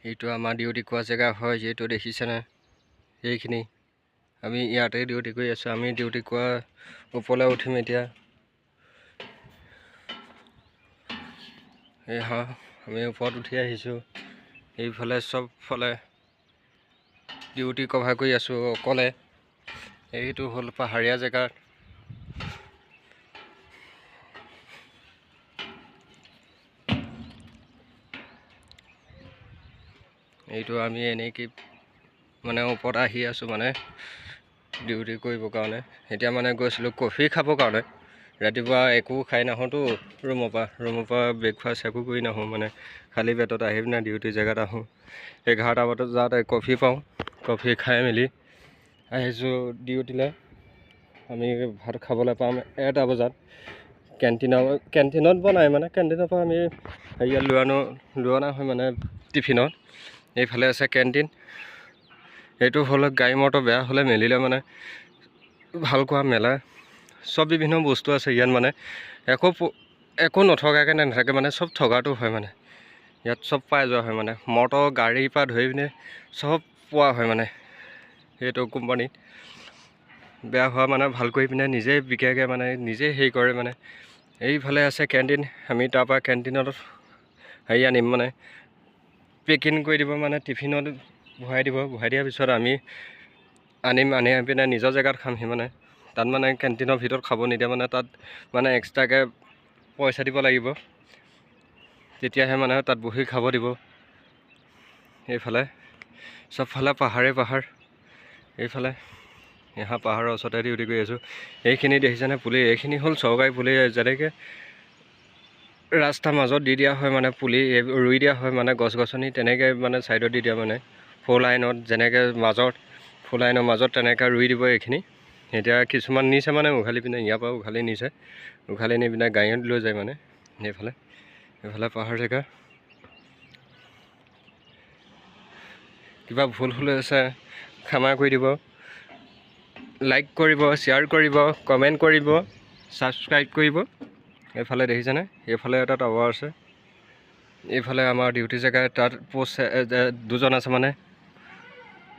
এইটো আমাৰ ডিউটি কৰা জেগা হয়, যিহেতু দেখিছেনে এইখিনি আমি ইয়াতে ডিউটি কৰি আছোঁ। আমি ডিউটি কৰা ওপৰলৈ উঠিম এতিয়া। আমি ওপৰত উঠি আহিছোঁ। এইফালে চবফালে ডিউটি কভাৰ কৰি আছোঁ অকলে। এইটো হ'ল পাহাৰীয়া জেগাত। এইটো আমি এনেকৈ মানে ওপৰত আহি আছোঁ মানে ডিউটি কৰিবৰ কাৰণে। এতিয়া মানে গৈছিলোঁ কফি খাবৰ কাৰণে। ৰাতিপুৱা একো খাই নাহোঁতো ৰুমৰ পৰা ব্ৰেকফাষ্ট একো কৰি নাহোঁ, মানে খালী পেটত আহি পিনে ডিউটি জেগাত আহোঁ। 11টা বজাত কফি পাওঁ। কফি খাই মেলি আহিছোঁ ডিউটিলৈ। আমি ভাত খাবলৈ পাম 1টা বজাত। কেণ্টিনত বনাই, মানে কেণ্টিনৰ পৰা আমি হেৰিয়াত লৈ অনা হয় মানে টিফিনত। এইফালে আছে কেণ্টিন। এইটো হ'ল গাড়ী মটৰ বেয়া হ'লে মেলিলে মানে ভাল কৰা মেলা চব বিভিন্ন বস্তু আছে ইয়াত। মানে একো নথকাকৈ নাথাকে, মানে চব থকাটো হয়। মানে ইয়াত চব পাই যোৱা হয়, মানে মটৰ গাড়ীৰ পৰা ধৰি পিনে চব পোৱা হয়। মানে সেইটো কোম্পানীত বেয়া হোৱা মানে ভাল কৰি পিনে নিজে বিকেগে, মানে নিজে হেৰি কৰে। মানে এইফালে আছে কেণ্টিন। আমি তাৰপৰা কেণ্টিনত হেৰি আনিম, মানে পেকিং কৰি দিব, মানে টিফিনত ভৰাই দিব। ভৰাই দিয়াৰ পিছত আমি আনি পিনে নিজৰ জেগাত খামহি। মানে তাত মানে কেণ্টিনৰ ভিতৰত খাব নিদিয়ে, মানে তাত মানে এক্সট্ৰাকৈ পইচা দিব লাগিব, তেতিয়াহে মানে তাত বহি খাব দিব। এইফালে চবফালে পাহাৰ। এইফালে পাহাৰৰ ওচৰতে ডিউটি কৰি আছোঁ। এইখিনি দেখিছেনে পুলি? এইখিনি হ'ল চৰকাৰী পুলি, যেনেকৈ ৰাস্তাৰ মাজত দি দিয়া হয়, মানে পুলি ৰুই দিয়া হয়, মানে গছ গছনি তেনেকৈ মানে ছাইডত দি দিয়া, মানে 4 লাইনত যেনেকৈ ফ'ৰ লাইনৰ মাজত তেনেকৈ ৰুই দিব এইখিনি। এতিয়া কিছুমান নিছে, মানে উঘালি পিনে ইয়াৰ পৰা উঘালি নিছে, উঘালি নি পিনে গাড়ীত লৈ যায়। মানে এইফালে পাহাৰ জেগা। কিবা ভুল আছে ক্ষমা কৰি দিব। লাইক কৰিব, শ্বেয়াৰ কৰিব, কমেণ্ট কৰিব, ছাবস্ক্ৰাইব কৰিব। এইফালে দেখিছেনে? এইফালে এটা টাৱাৰ আছে। এইফালে আমাৰ ডিউটি জেগা, তাত পোষ্ট 2জন আছে। মানে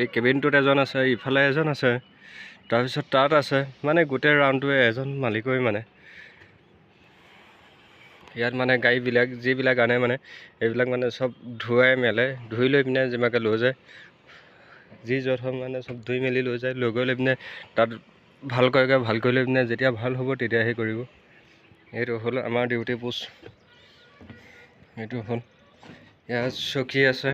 এই কেবিনটোত এজন আছে, ইফালে এজন আছে, তাৰপিছত তাত আছে। মানে গোটেই ৰাউণ্ডটোৱে এজন মালিকৰে। মানে ইয়াত মানে গাড়ীবিলাক যিবিলাক আনে, মানে এইবিলাক মানে চব ধুৱাই মেলে, ধুই লৈ পিনে যিমানকৈ লৈ যায়, যি য'ত হয় মানে চব ধুই মেলি লৈ যায়। লৈ গৈ লৈ পিনে তাত ভাল কৰি লৈ পিনে যেতিয়া ভাল হ'ব তেতিয়াহে কৰিব। এইটো হ'ল আমাৰ ডিউটি পোষ্ট। এইটো হ'ল ইয়াত চকী আছে।